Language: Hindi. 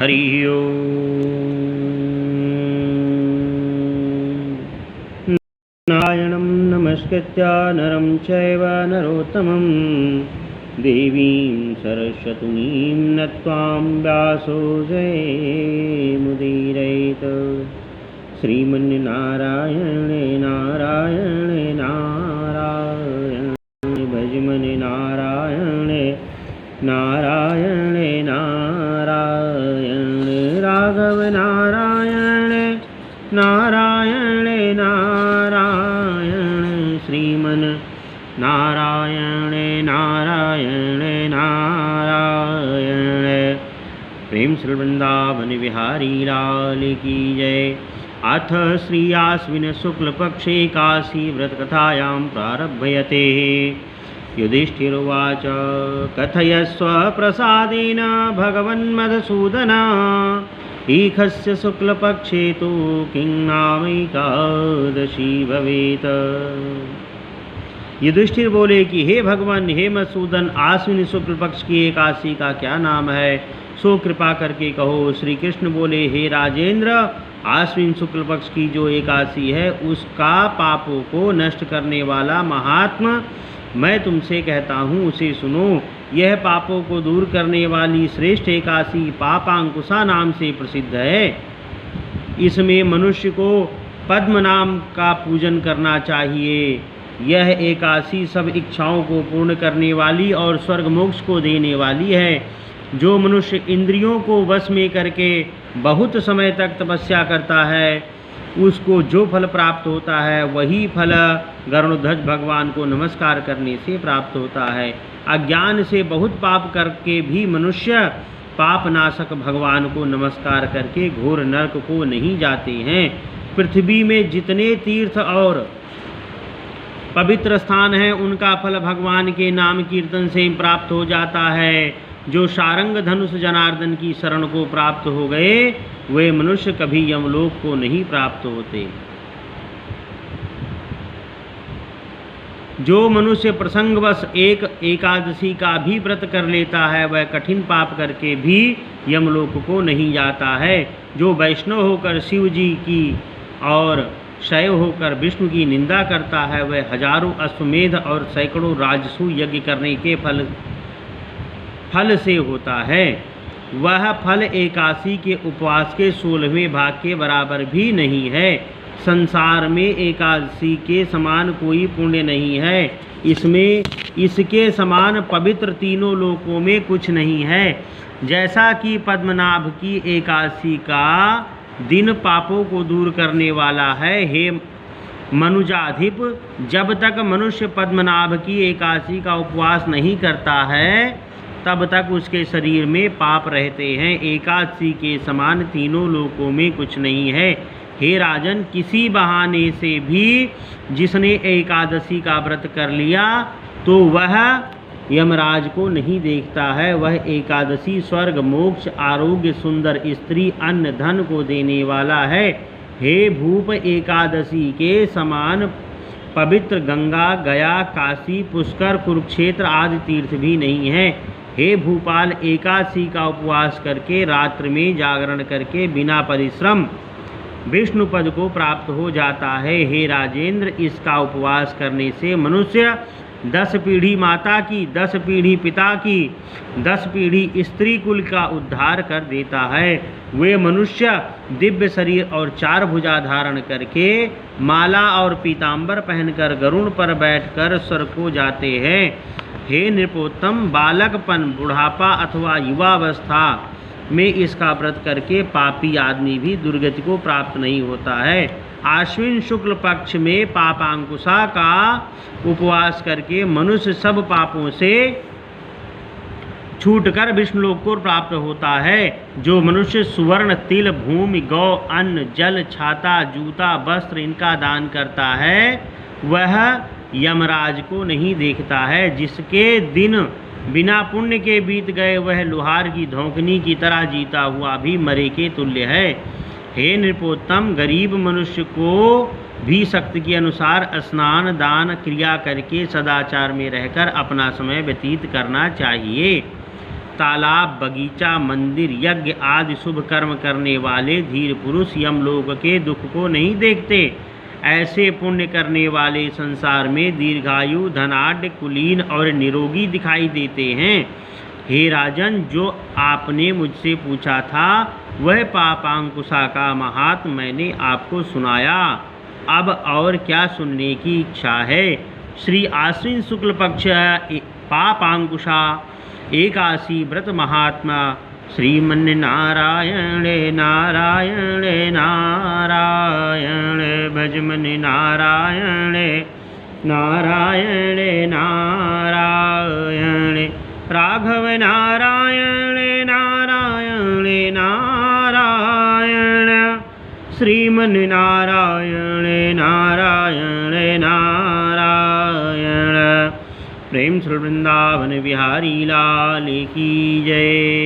हरि ओम। नारायणं नमस्कृत्य नरं चैव नरोत्तमं देवीं सरस्वतीं नत्वां व्यासो जयमुदीरयेत्। श्रीमन्नारायणे नारायणे नारायणे भजमने नारायणे नारायणे नारायणे राघव नारायणे नारायणे नारायणे श्रीमन् नारायणे नारायणे नारायणे। प्रेम श्री वृंदावन बिहारी लाल की जय। अथ श्री आश्विन शुक्ल पक्षे काशी व्रत कथायां प्रारभ्यते। युधिष्ठिरुवाच कथयस्व प्रसादेन भगवन्मधुसूदन ईखस्य शुक्लपक्षे तु किं नामैकादशी भवेत्। युधिष्ठिर बोले कि हे भगवान, हे मधुसूदन, आश्विन शुक्ल पक्ष की एकादशी का क्या नाम है, सो कृपा करके कहो। श्री कृष्ण बोले, हे राजेंद्र, आश्विन शुक्ल पक्ष की जो एकादशी है उसका पापों को नष्ट करने वाला महात्मा मैं तुमसे कहता हूँ, उसे सुनो। यह पापों को दूर करने वाली श्रेष्ठ एकादशी पापांकुशा नाम से प्रसिद्ध है। इसमें मनुष्य को पद्म नाम का पूजन करना चाहिए। यह एकादशी सब इच्छाओं को पूर्ण करने वाली और स्वर्ग मोक्ष को देने वाली है। जो मनुष्य इंद्रियों को वश में करके बहुत समय तक तपस्या करता है उसको जो फल प्राप्त होता है वही फल गरुड़ध्वज भगवान को नमस्कार करने से प्राप्त होता है। अज्ञान से बहुत पाप करके भी मनुष्य पाप नाशक भगवान को नमस्कार करके घोर नरक को नहीं जाते हैं। पृथ्वी में जितने तीर्थ और पवित्र स्थान हैं उनका फल भगवान के नाम कीर्तन से प्राप्त हो जाता है। जो शारंग धनुष जनार्दन की शरण को प्राप्त हो गए वे मनुष्य कभी यमलोक को नहीं प्राप्त होते। जो मनुष्य प्रसंगवश एक एकादशी का भी व्रत कर लेता है वह कठिन पाप करके भी यमलोक को नहीं जाता है। जो वैष्णव होकर शिव जी की और शैव होकर विष्णु की निंदा करता है वह हजारों अश्वमेध और सैकड़ों राजसू यज्ञ करने के फल से होता है। वह फल एकादशी के उपवास के 16वें भाग के बराबर भी नहीं है। संसार में एकादशी के समान कोई पुण्य नहीं है। इसमें इसके समान पवित्र तीनों लोकों में कुछ नहीं है। जैसा कि पद्मनाभ की एकादशी का दिन पापों को दूर करने वाला है। हे मनुजाधिप, जब तक मनुष्य पद्मनाभ की एकादशी का उपवास नहीं करता है तब तक उसके शरीर में पाप रहते हैं। एकादशी के समान तीनों लोकों में कुछ नहीं है। हे राजन, किसी बहाने से भी जिसने एकादशी का व्रत कर लिया तो वह यमराज को नहीं देखता है। वह एकादशी स्वर्ग मोक्ष आरोग्य सुंदर स्त्री अन्न धन को देने वाला है। हे भूप, एकादशी के समान पवित्र गंगा गया काशी पुष्कर कुरुक्षेत्र आदि तीर्थ भी नहीं है। हे भूपाल, एकादशी का उपवास करके रात्र में जागरण करके बिना परिश्रम विष्णु पद को प्राप्त हो जाता है। हे राजेंद्र, इसका उपवास करने से मनुष्य 10 पीढ़ी माता की, 10 पीढ़ी पिता की, 10 पीढ़ी स्त्री कुल का उद्धार कर देता है। वे मनुष्य दिव्य शरीर और 4 भुजा धारण करके माला और पीताम्बर पहनकर गरुड़ पर बैठकर स्वर्ग को जाते हैं। हे नृपोत्तम, बालकपन, बुढ़ापा अथवा युवावस्था में इसका व्रत करके पापी आदमी भी दुर्गति को प्राप्त नहीं होता है। आश्विन शुक्ल पक्ष में पापांकुशा का उपवास करके मनुष्य सब पापों से छूटकर विष्णुलोक को प्राप्त होता है। जो मनुष्य सुवर्ण, तिल, भूमि, गौ, अन्न, जल, छाता, जूता, वस्त्र इनका दान करता है वह यमराज को नहीं देखता है। जिसके दिन बिना पुण्य के बीत गए वह लोहार की धौंकनी की तरह जीता हुआ भी मरे के तुल्य है। हे नृपोत्तम, गरीब मनुष्य को भी शक्ति के अनुसार स्नान दान क्रिया करके सदाचार में रहकर अपना समय व्यतीत करना चाहिए। तालाब, बगीचा, मंदिर, यज्ञ आदि शुभ कर्म करने वाले धीर पुरुष यमलोक के दुख को नहीं देखते। ऐसे पुण्य करने वाले संसार में दीर्घायु, धनाढ्य, कुलीन और निरोगी दिखाई देते हैं। हे राजन, जो आपने मुझसे पूछा था वह पापांकुशा का महात्म्य मैंने आपको सुनाया। अब और क्या सुनने की इच्छा है? श्री आश्विन शुक्ल पक्ष पापांकुशा एकादशी व्रत महात्मा श्रीमन्नारायण नारायण नारायण भजमन नारायण नारायण नारायण राघव नारायण नारायण नारायण श्रीमन नारायण नारायण नारायण। प्रेम श्री वृंदावन बिहारी लाल की जय।